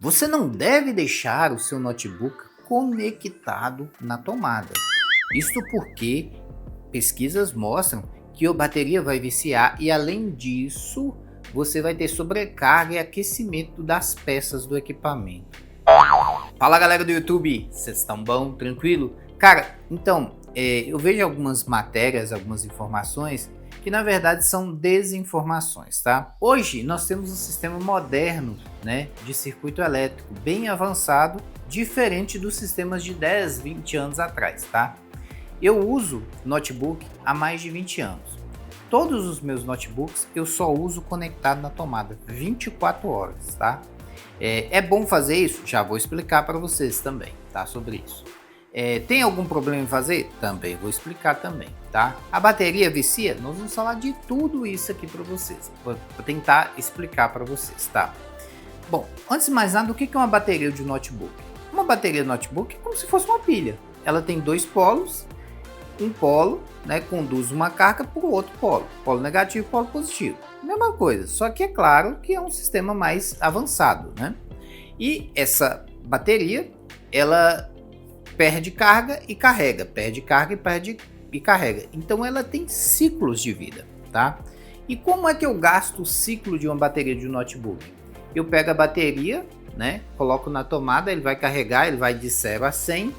Você não deve deixar o seu notebook conectado na tomada. Isto porque pesquisas mostram que a bateria vai viciar e, além disso, você vai ter sobrecarga e aquecimento das peças do equipamento. Fala, galera do YouTube, vocês estão bom? Tranquilo? Cara, então, eu vejo algumas matérias, algumas informações que na verdade são desinformações, tá? Hoje nós temos um sistema moderno, né, de circuito elétrico bem avançado, diferente dos sistemas de 10, 20 anos atrás, tá? Eu uso notebook há mais de 20 anos. Todos os meus notebooks eu só uso conectado na tomada 24 horas, tá? É bom fazer isso? Já vou explicar para vocês também, tá? Sobre isso. Tem algum problema em fazer? Também vou explicar também, tá? A bateria vicia? Nós vamos falar de tudo isso aqui para vocês, vou tentar explicar para vocês, tá? Bom, antes de mais nada, o que é uma bateria de notebook? Uma bateria de notebook é como se fosse uma pilha. Ela tem dois polos, um polo, né, conduz uma carga para o outro polo negativo e polo positivo. Mesma coisa, só que é claro que é um sistema mais avançado, né? E essa bateria, ela perde carga e carrega, perde carga e carrega. Então ela tem ciclos de vida, tá? E como é que eu gasto o ciclo de uma bateria de um notebook? Eu pego a bateria, né, coloco na tomada, ele vai carregar, ele vai de 0 a 100,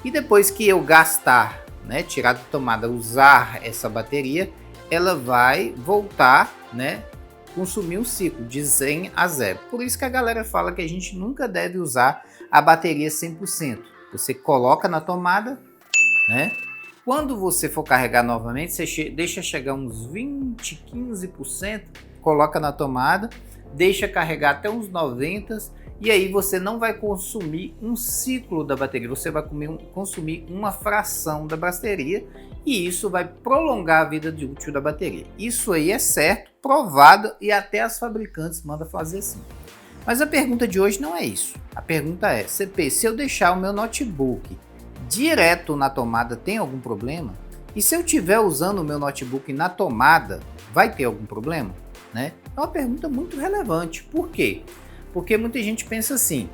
e depois que eu gastar, né, tirar da tomada, usar essa bateria, ela vai voltar, né, consumir um ciclo de 100 a 0. Por isso que a galera fala que a gente nunca deve usar a bateria 100%. Você coloca na tomada, né? Quando você for carregar novamente, você deixa chegar uns 20, 15%, coloca na tomada, deixa carregar até uns 90%, e aí você não vai consumir um ciclo da bateria, você vai consumir uma fração da bateria, e isso vai prolongar a vida útil da bateria. Isso aí é certo, provado, e até as fabricantes mandam fazer assim. Mas a pergunta de hoje não é isso. A pergunta é, CP, se eu deixar o meu notebook direto na tomada, tem algum problema? E se eu estiver usando o meu notebook na tomada, vai ter algum problema? Né? É uma pergunta muito relevante. Por quê? Porque muita gente pensa assim,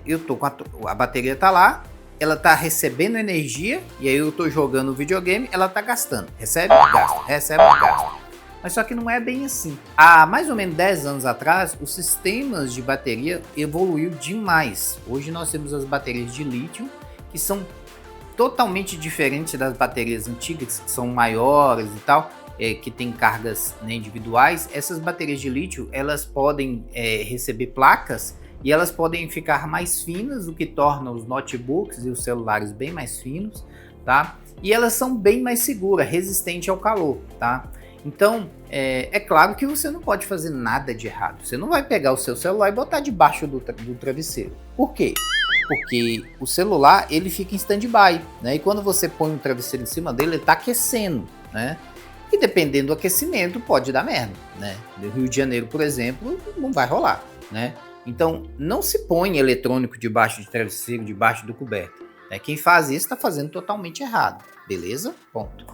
eu tô com a bateria tá lá, ela tá recebendo energia, e aí eu tô jogando videogame, ela tá gastando. Recebe, gasta, recebe, gasta. Mas só que não é bem assim. Há mais ou menos 10 anos atrás, os sistemas de bateria evoluiu demais. Hoje nós temos as baterias de lítio, que são totalmente diferentes das baterias antigas, que são maiores e tal, que tem cargas, né, individuais. Essas baterias de lítio, elas podem receber placas e elas podem ficar mais finas, o que torna os notebooks e os celulares bem mais finos, tá? E elas são bem mais seguras, resistentes ao calor, tá? Então, é claro que você não pode fazer nada de errado. Você não vai pegar o seu celular e botar debaixo do travesseiro. Por quê? Porque o celular, ele fica em stand-by, né? E quando você põe um travesseiro em cima dele, ele está aquecendo, né? E dependendo do aquecimento, pode dar merda, né? No Rio de Janeiro, por exemplo, não vai rolar, né? Então, não se põe eletrônico debaixo de travesseiro, debaixo do coberto. Quem faz isso está fazendo totalmente errado, beleza? Ponto.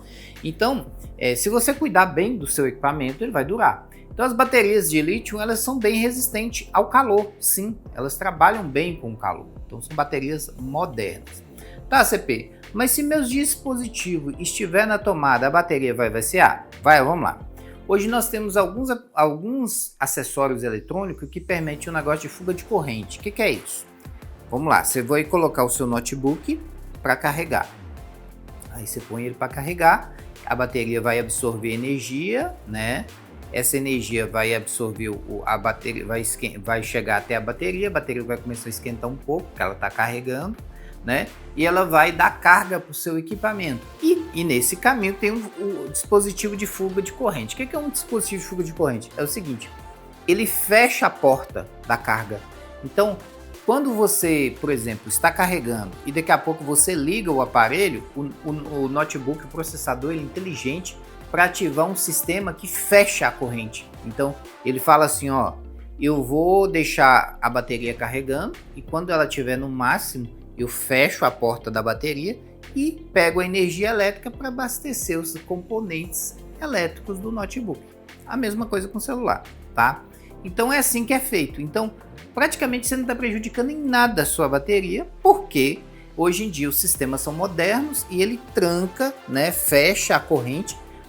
Então, se você cuidar bem do seu equipamento, ele vai durar. Então, as baterias de lítio, elas são bem resistentes ao calor, sim, elas trabalham bem com o calor. Então, são baterias modernas. Tá, CP, mas se meu dispositivo estiver na tomada, a bateria vai viciar? Vai, vamos lá. Hoje nós temos alguns acessórios eletrônicos que permitem um negócio de fuga de corrente. O que é isso? Vamos lá, você vai colocar o seu notebook para carregar. Aí você põe ele para carregar, a bateria vai absorver energia, né? Essa energia vai absorver a bateria, vai chegar até a bateria vai começar a esquentar um pouco, porque ela está carregando, né? E ela vai dar carga para o seu equipamento. E nesse caminho tem o dispositivo de fuga de corrente. O que é um dispositivo de fuga de corrente? É o seguinte, ele fecha a porta da carga. Então, quando você, por exemplo, está carregando e daqui a pouco você liga o aparelho, o notebook, o processador, ele é inteligente para ativar um sistema que fecha a corrente. Então, ele fala assim, ó, eu vou deixar a bateria carregando e quando ela estiver no máximo, eu fecho a porta da bateria e pego a energia elétrica para abastecer os componentes elétricos do notebook. A mesma coisa com o celular, tá? Então é assim que é feito. Então praticamente você não está prejudicando em nada a sua bateria, porque hoje em dia os sistemas são modernos e ele tranca, né, fecha a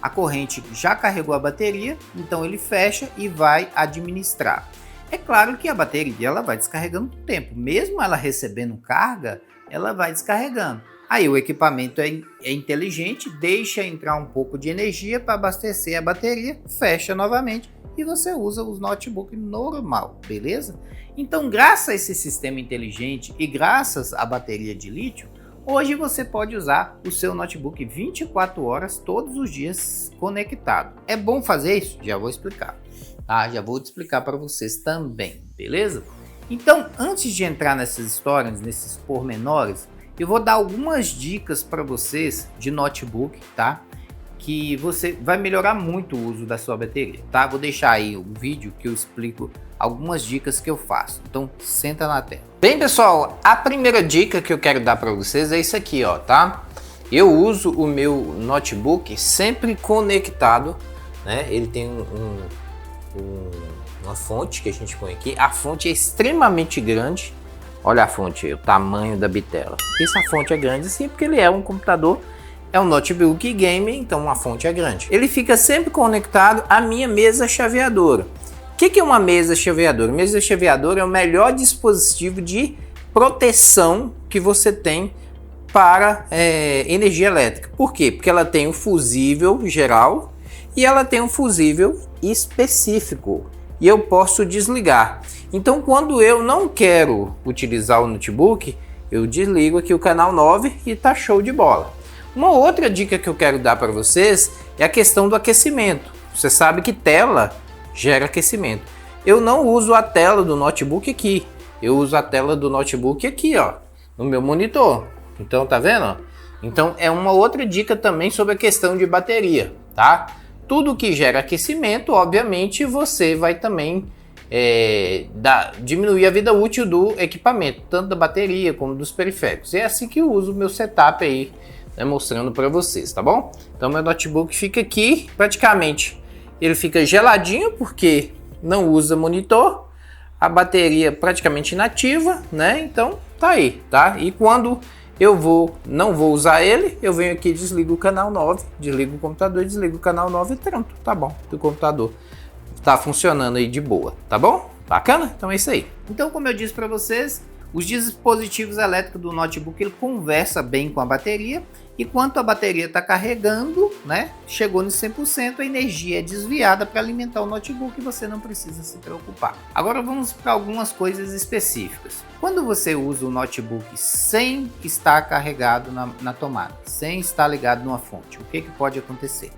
corrente já carregou a bateria, então ele fecha e vai administrar. É claro que a bateria ela vai descarregando com o tempo, mesmo ela recebendo carga, ela vai descarregando. Aí o equipamento é inteligente, deixa entrar um pouco de energia para abastecer a bateria, fecha novamente e você usa os notebook normal, beleza? Então, graças a esse sistema inteligente e graças à bateria de lítio, hoje você pode usar o seu notebook 24 horas todos os dias conectado. É bom fazer isso? Já vou explicar. Tá? Já vou explicar para vocês também, beleza? Então, antes de entrar nessas histórias, nesses pormenores, eu vou dar algumas dicas para vocês de notebook, tá? Que você vai melhorar muito o uso da sua bateria, tá? Vou deixar aí um vídeo que eu explico algumas dicas que eu faço. Então, senta na tela. Bem, pessoal, a primeira dica que eu quero dar para vocês é isso aqui, ó, tá? Eu uso o meu notebook sempre conectado, né? Ele tem uma fonte que a gente põe aqui. A fonte é extremamente grande. Olha a fonte aí, o tamanho da bitela. Essa fonte é grande sim, porque ele é um computador, é um notebook gamer, então a fonte é grande. Ele fica sempre conectado à minha mesa chaveadora. O que é uma mesa chaveadora? Mesa chaveadora é o melhor dispositivo de proteção que você tem para energia elétrica. Por quê? Porque ela tem um fusível geral e ela tem um fusível específico. E eu posso desligar. Então, quando eu não quero utilizar o notebook, eu desligo aqui o canal 9 e tá show de bola. Uma outra dica que eu quero dar para vocês é a questão do aquecimento. Você sabe que tela gera aquecimento. Eu não uso a tela do notebook aqui. Eu uso a tela do notebook aqui, ó, no meu monitor. Então, tá vendo? Então, é uma outra dica também sobre a questão de bateria, tá? Tudo que gera aquecimento, obviamente, você vai também diminuir a vida útil do equipamento, tanto da bateria como dos periféricos. É assim que eu uso o meu setup aí, né, mostrando para vocês, tá bom? Então, meu notebook fica aqui, praticamente, ele fica geladinho, porque não usa monitor, a bateria praticamente inativa, né? Então, tá aí, tá? E quando eu não vou usar ele, eu venho aqui, desligo o canal 9, desligo o computador, desligo o canal 9 e pronto, tá bom. O computador tá funcionando aí de boa, tá bom? Bacana? Então é isso aí. Então, como eu disse para vocês, os dispositivos elétricos do notebook ele conversa bem com a bateria e quando a bateria está carregando, né, chegou no 100%, a energia é desviada para alimentar o notebook e você não precisa se preocupar. Agora vamos para algumas coisas específicas. Quando você usa o notebook sem estar carregado na tomada, sem estar ligado numa fonte, o que pode acontecer?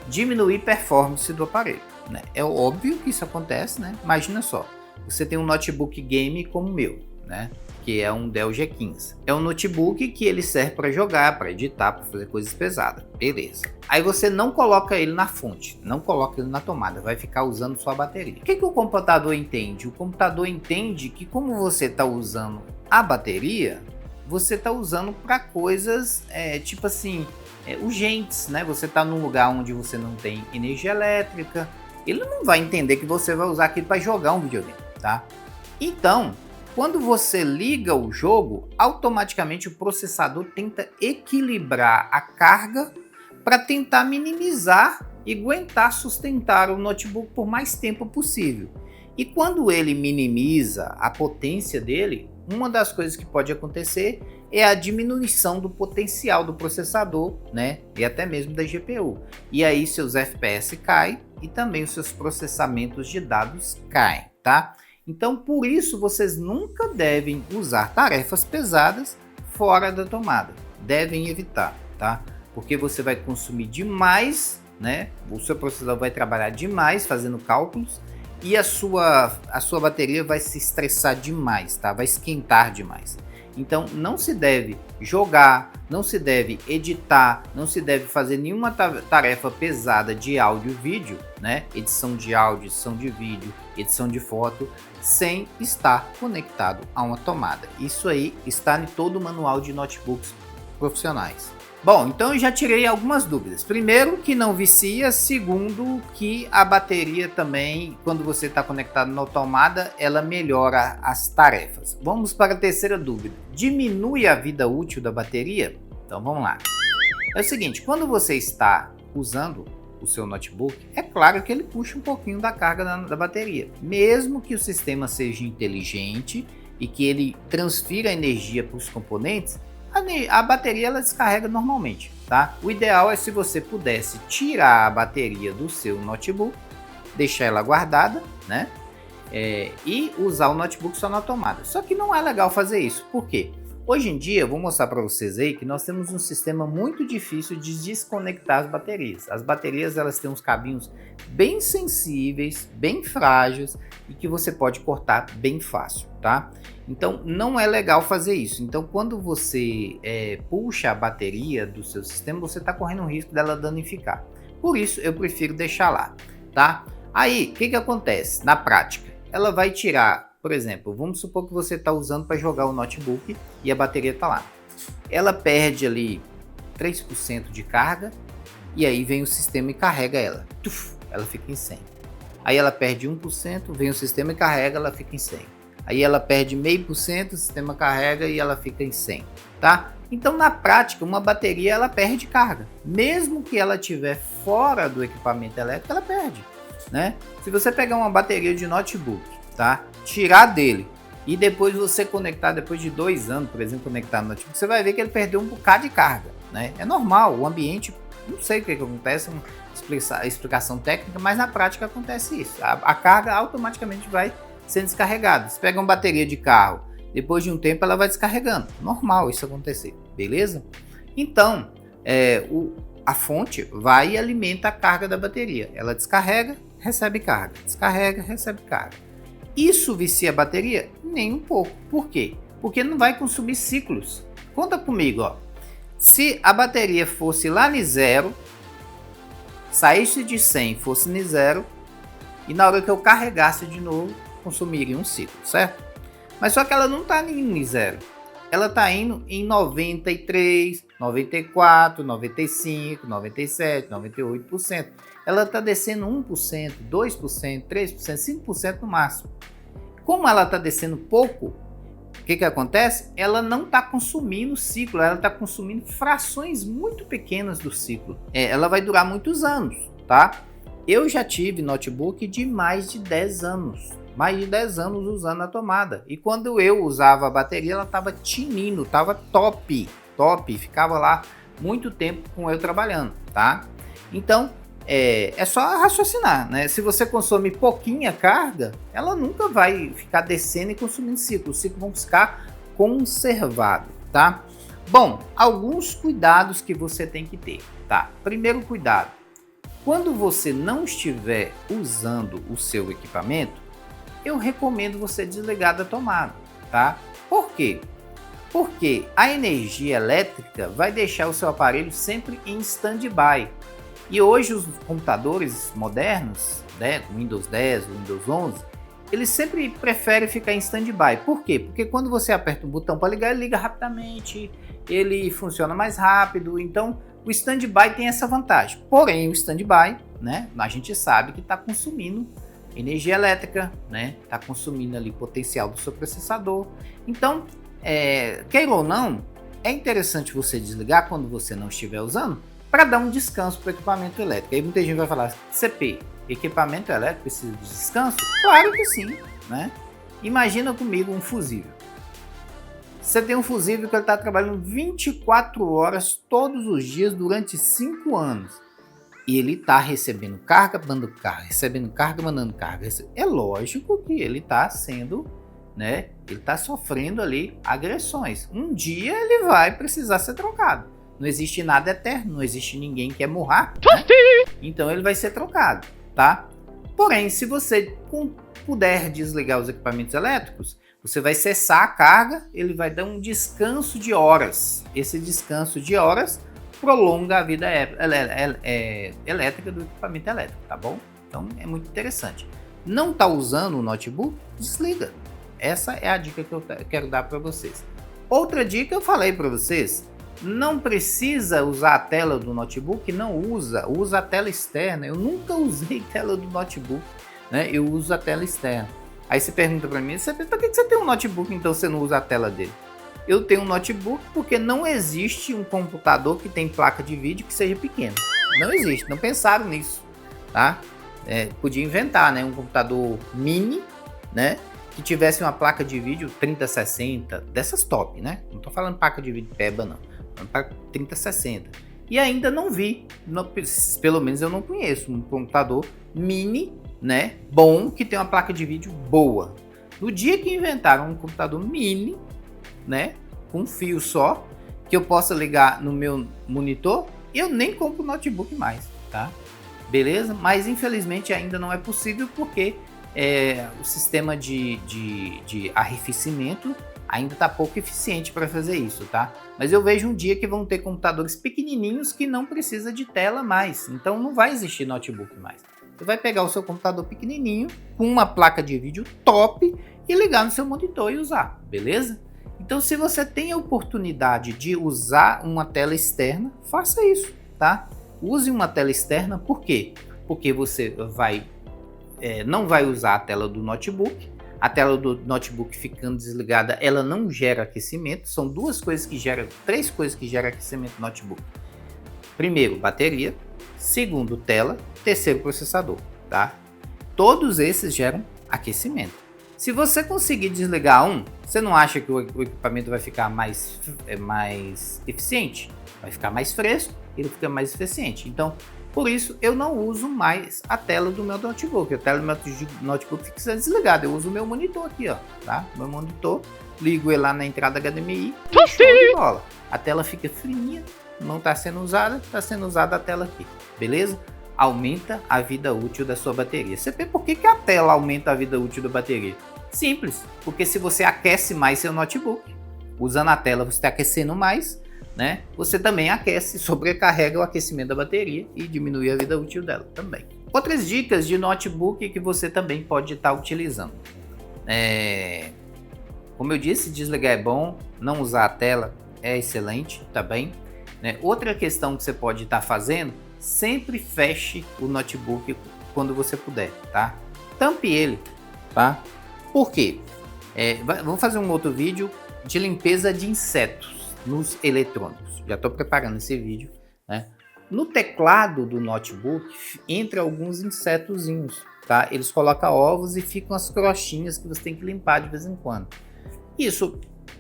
Diminuir performance do aparelho, né? É óbvio que isso acontece, né? Imagina só, você tem um notebook game como o meu, né? Que é um Dell G15. É um notebook que ele serve para jogar, para editar, para fazer coisas pesadas. Beleza. Aí você não coloca ele na fonte, não coloca ele na tomada, vai ficar usando sua bateria. O que o computador entende? O computador entende que como você está usando a bateria, você está usando para coisas tipo assim, urgentes, né? Você está num lugar onde você não tem energia elétrica, ele não vai entender que você vai usar aquilo para jogar um videogame, tá? Então, quando você liga o jogo, automaticamente o processador tenta equilibrar a carga para tentar minimizar e aguentar sustentar o notebook por mais tempo possível. E quando ele minimiza a potência dele, uma das coisas que pode acontecer é a diminuição do potencial do processador, né? E até mesmo da GPU. E aí seus FPS caem e também os seus processamentos de dados caem, tá? Então, por isso, vocês nunca devem usar tarefas pesadas fora da tomada. Devem evitar, tá? Porque você vai consumir demais, né? O seu processador vai trabalhar demais fazendo cálculos e a sua bateria vai se estressar demais, tá? Vai esquentar demais. Então, não se deve jogar, não se deve editar, não se deve fazer nenhuma tarefa pesada de áudio e vídeo, né? Edição de áudio, edição de vídeo, edição de foto, sem estar conectado a uma tomada. Isso aí está em todo o manual de notebooks profissionais. Bom, então eu já tirei algumas dúvidas. Primeiro, que não vicia. Segundo, que a bateria também, quando você está conectado na tomada, ela melhora as tarefas. Vamos para a terceira dúvida. Diminui a vida útil da bateria? Então vamos lá. É o seguinte, quando você está usando o seu notebook, é claro que ele puxa um pouquinho da carga da bateria. Mesmo que o sistema seja inteligente e que ele transfira energia para os componentes, a bateria ela descarrega normalmente, tá? O ideal é se você pudesse tirar a bateria do seu notebook, deixar ela guardada, né? E usar o notebook só na tomada. Só que não é legal fazer isso. Por quê? Hoje em dia, eu vou mostrar para vocês aí que nós temos um sistema muito difícil de desconectar as baterias. As baterias elas têm uns cabinhos bem sensíveis, bem frágeis e que você pode cortar bem fácil, tá? Então não é legal fazer isso. Então quando você puxa a bateria do seu sistema, você está correndo o risco dela danificar. Por isso eu prefiro deixar lá, tá? Aí o que acontece na prática? Ela vai tirar, por exemplo, vamos supor que você está usando para jogar o notebook e a bateria está lá. Ela perde ali 3% de carga e aí vem o sistema e carrega ela. Ela fica em 100. Aí ela perde 1%, vem o sistema e carrega, ela fica em 100. Aí ela perde 0,5%, o sistema carrega e ela fica em 100, tá? Então na prática uma bateria ela perde carga. Mesmo que ela estiver fora do equipamento elétrico, ela perde, né? Se você pegar uma bateria de notebook, tá? Tirar dele e depois você conectar, depois de 2 anos, por exemplo, conectar no notebook, você vai ver que ele perdeu um bocado de carga, né? É normal, o ambiente, não sei o que acontece, uma explicação técnica, mas na prática acontece isso. A carga automaticamente vai sendo descarregada. Se pega uma bateria de carro, depois de um tempo ela vai descarregando. Normal isso acontecer, beleza? Então, a fonte vai e alimenta a carga da bateria. Ela descarrega, recebe carga. Descarrega, recebe carga. Isso vicia a bateria? Nem um pouco. Por quê? Porque não vai consumir ciclos. Conta comigo, ó. Se a bateria fosse lá em 0, saísse de 100, fosse em 0, e na hora que eu carregasse de novo, consumiria um ciclo, certo? Mas só que ela não está indo em 0. Ela está indo em 93, 94, 95, 97, 98%. Ela está descendo 1%, 2%, 3%, 5% no máximo. Como ela está descendo pouco, o que acontece? Ela não está consumindo ciclo, ela está consumindo frações muito pequenas do ciclo. Ela vai durar muitos anos, tá? Eu já tive notebook de mais de 10 anos. Mais de 10 anos usando a tomada. E quando eu usava a bateria, ela estava tinindo, estava top, ficava lá muito tempo com eu trabalhando, tá? Então, é só raciocinar, né? Se você consome pouquinha carga, ela nunca vai ficar descendo e consumindo ciclo. Os ciclos vão ficar conservados, tá? Bom, alguns cuidados que você tem que ter, tá? Primeiro cuidado, quando você não estiver usando o seu equipamento, eu recomendo você desligar da tomada, tá? Por quê? Porque a energia elétrica vai deixar o seu aparelho sempre em stand-by. E hoje os computadores modernos, né, Windows 10, Windows 11, eles sempre preferem ficar em stand-by. Por quê? Porque quando você aperta o botão para ligar, ele liga rapidamente, ele funciona mais rápido. Então, o stand-by tem essa vantagem. Porém, o stand-by, né, a gente sabe que está consumindo energia elétrica, né? Está consumindo ali potencial do seu processador. Então, queira ou não, é interessante você desligar quando você não estiver usando para dar um descanso para o equipamento elétrico. Aí muita gente vai falar, CP, equipamento elétrico precisa de descanso? Claro que sim, né? Imagina comigo um fusível. Você tem um fusível que ele está trabalhando 24 horas todos os dias durante 5 anos. E ele está recebendo carga, mandando carga, recebendo carga, mandando carga. É lógico que ele está sendo, né? Ele está sofrendo ali agressões. Um dia ele vai precisar ser trocado. Não existe nada eterno, não existe ninguém que é morrer, né? Então ele vai ser trocado, tá? Porém, se você puder desligar os equipamentos elétricos, você vai cessar a carga, ele vai dar um descanso de horas. Esse descanso de horas prolonga a vida elétrica do equipamento elétrico, tá bom? Então é muito interessante. Não está usando o notebook? Desliga. Essa é a dica que eu quero dar para vocês. Outra dica eu falei para vocês, Não precisa usar a tela do notebook? Não usa, usa a tela externa. Eu nunca usei tela do notebook, né? Eu uso a tela externa. Aí você pergunta para mim, para que você tem um notebook então você não usa a tela dele? Eu tenho um notebook porque não existe um computador que tem placa de vídeo que seja pequeno. Não existe, não pensaram nisso, tá? Podia inventar, né, um computador mini, né, que tivesse uma placa de vídeo 3060, dessas top, né? Não tô falando placa de vídeo PEBA não, para 3060. E ainda não vi, pelo menos eu não conheço um computador mini, né, bom, que tem uma placa de vídeo boa. No dia que inventaram um computador mini, né, com um fio só, que eu possa ligar no meu monitor, eu nem compro notebook mais, tá? Beleza? Mas infelizmente ainda não é possível porque o sistema de arrefecimento ainda está pouco eficiente para fazer isso, tá? Mas eu vejo um dia que vão ter computadores pequenininhos que não precisa de tela mais, então não vai existir notebook mais. Você vai pegar o seu computador pequenininho com uma placa de vídeo top e ligar no seu monitor e usar, beleza? Então, se você tem a oportunidade de usar uma tela externa, faça isso, tá? Use uma tela externa, por quê? Porque você não vai usar a tela do notebook. A tela do notebook ficando desligada, ela não gera aquecimento. São três coisas que geram aquecimento no notebook. Primeiro, bateria. Segundo, tela. Terceiro, processador, tá? Todos esses geram aquecimento. Se você conseguir desligar um, você não acha que o equipamento vai ficar mais eficiente? Vai ficar mais fresco, ele fica mais eficiente. Então, por isso, eu não uso mais a tela do meu notebook. A tela do meu notebook fica desligada. Eu uso o meu monitor aqui, ó, tá? Meu monitor, ligo ele lá na entrada HDMI e show de bola. A tela fica fria, não está sendo usada a tela aqui, beleza? Aumenta a vida útil da sua bateria. Você vê por que a tela aumenta a vida útil da bateria? Simples, porque se você aquece mais seu notebook, usando a tela você está aquecendo mais, né? Você também aquece, sobrecarrega o aquecimento da bateria e diminui a vida útil dela também. Outras dicas de notebook que você também pode estar utilizando. Como eu disse, desligar é bom, não usar a tela é excelente, tá bem? Outra questão que você pode estar fazendo, sempre feche o notebook quando você puder, tá? Tampe ele, tá? Por quê? Vamos fazer um outro vídeo de limpeza de insetos nos eletrônicos. Já estou preparando esse vídeo, né? No teclado do notebook entra alguns insetozinhos, tá? Eles colocam ovos e ficam as crostinhas que você tem que limpar de vez em quando. Isso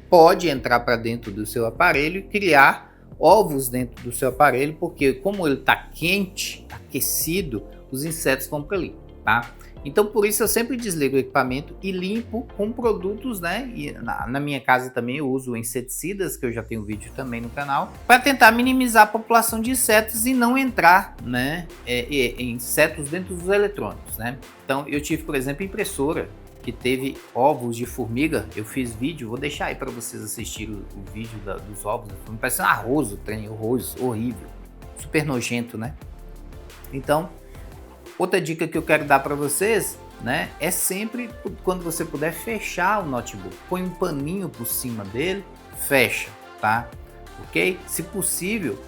pode entrar para dentro do seu aparelho e criar ovos dentro do seu aparelho, porque como ele está quente, aquecido, os insetos vão para ali, tá? Então por isso eu sempre desligo o equipamento e limpo com produtos, né? E na minha casa também eu uso inseticidas, que eu já tenho vídeo também no canal, para tentar minimizar a população de insetos e não entrar, né, insetos dentro dos eletrônicos, né? Então eu tive, por exemplo, impressora que teve ovos de formiga. Eu fiz vídeo, vou deixar aí para vocês assistirem o vídeo dos ovos. Parece um arroz, o trem, arroz horrível, super nojento, né? Então, outra dica que eu quero dar para vocês, né, é sempre quando você puder fechar o notebook, põe um paninho por cima dele, fecha, tá? Ok? Se possível,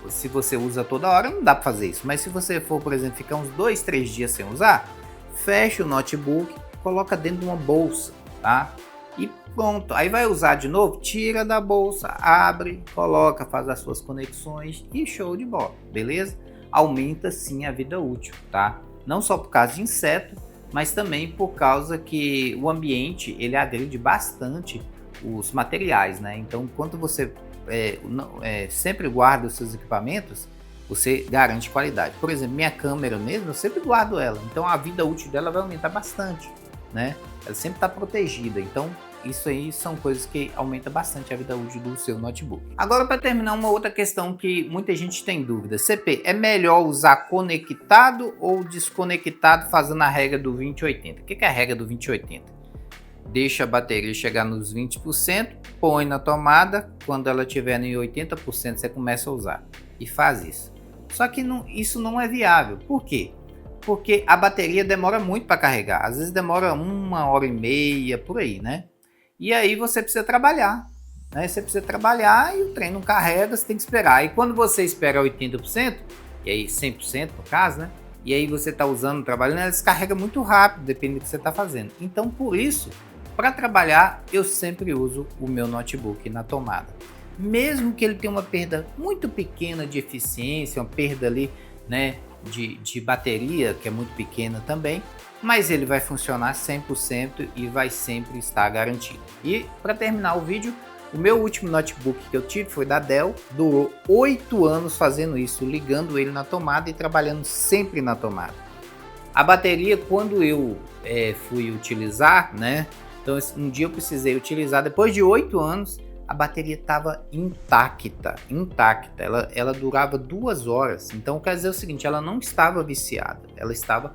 se você usa toda hora, não dá para fazer isso. Mas se você for, por exemplo, ficar uns 2, 3 dias sem usar, fecha o notebook, coloca dentro de uma bolsa, tá? E pronto, aí vai usar de novo, tira da bolsa, abre, coloca, faz as suas conexões e show de bola, beleza? Aumenta sim a vida útil, tá? Não só por causa de inseto, mas também por causa que o ambiente, ele agride bastante os materiais, né? Então, enquanto você sempre guarda os seus equipamentos, você garante qualidade. Por exemplo, minha câmera mesmo, eu sempre guardo ela. Então a vida útil dela vai aumentar bastante, né? Ela sempre está protegida. Então isso aí são coisas que aumentam bastante a vida útil do seu notebook. Agora, para terminar, uma outra questão que muita gente tem dúvida. CP, é melhor usar conectado ou desconectado fazendo a regra do 20-80? O que é a regra do 20-80? Deixa a bateria chegar nos 20%, põe na tomada, quando ela estiver em 80% você começa a usar. E faz isso. Só que isso não é viável. Por quê? Porque a bateria demora muito para carregar. Às vezes demora 1 hora e meia, por aí, né? E aí você precisa trabalhar. né? Você precisa trabalhar e o trem não carrega, você tem que esperar. E quando você espera 80%, e aí 100% no caso, né? E aí você está usando, trabalhando, ela descarrega muito rápido, dependendo do que você está fazendo. Então, por isso, para trabalhar, eu sempre uso o meu notebook na tomada. Mesmo que ele tenha uma perda muito pequena de eficiência, uma perda ali, né, de bateria, que é muito pequena também, mas ele vai funcionar 100% e vai sempre estar garantido. E para terminar o vídeo, o meu último notebook que eu tive foi da Dell, durou 8 anos fazendo isso, ligando ele na tomada e trabalhando sempre na tomada. A bateria, quando eu fui utilizar, né, então um dia eu precisei utilizar, depois de 8 anos, a bateria estava intacta, ela durava 2 horas, então quer dizer o seguinte, ela não estava viciada, ela estava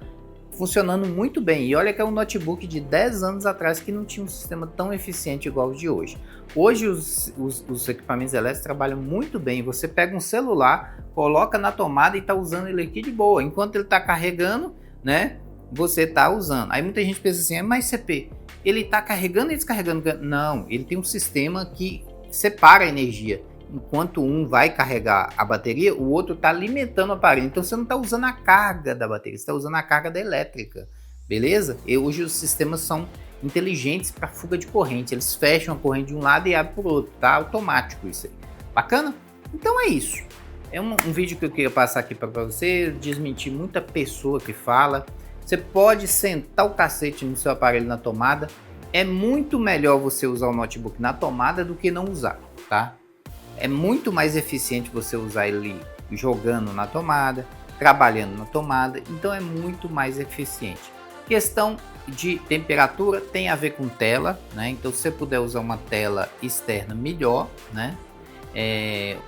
funcionando muito bem. E olha que é um notebook de 10 anos atrás que não tinha um sistema tão eficiente igual o de hoje. Hoje os equipamentos elétricos trabalham muito bem. Você pega um celular, coloca na tomada e está usando ele aqui de boa. Enquanto ele está carregando, né? Você está usando. Aí muita gente pensa assim, mas CP, ele está carregando e descarregando? Não, ele tem um sistema que separa a energia. Enquanto um vai carregar a bateria, o outro está alimentando o aparelho. Então você não está usando a carga da bateria, você está usando a carga da elétrica, beleza? E hoje os sistemas são inteligentes para fuga de corrente, eles fecham a corrente de um lado e abrem para o outro, tá automático isso aí. Bacana? Então é isso. É um vídeo que eu queria passar aqui para você, desmentir muita pessoa que fala. Você pode sentar o cacete no seu aparelho na tomada. É muito melhor você usar o notebook na tomada do que não usar, tá? É muito mais eficiente você usar ele jogando na tomada, trabalhando na tomada, então é muito mais eficiente. Questão de temperatura tem a ver com tela, né? Então se você puder usar uma tela externa, melhor, né?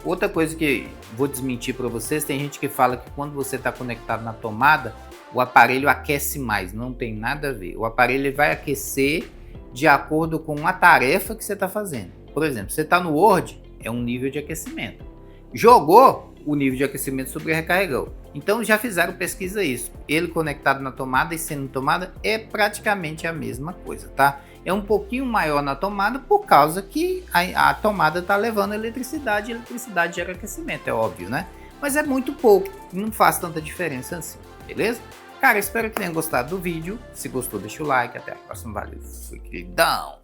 Outra coisa que vou desmentir para vocês, tem gente que fala que quando você está conectado na tomada, o aparelho aquece mais, não tem nada a ver. O aparelho vai aquecer de acordo com a tarefa que você está fazendo. Por exemplo, você está no Word, é um nível de aquecimento. Jogou, o nível de aquecimento sobrecarregou. Então já fizeram pesquisa isso. Ele conectado na tomada e sendo tomada é praticamente a mesma coisa, tá? É um pouquinho maior na tomada por causa que a tomada está levando eletricidade e a eletricidade gera aquecimento, é óbvio, né? Mas é muito pouco, não faz tanta diferença assim, beleza? Cara, espero que tenham gostado do vídeo. Se gostou, deixa o like. Até a próxima. Valeu, fui queridão!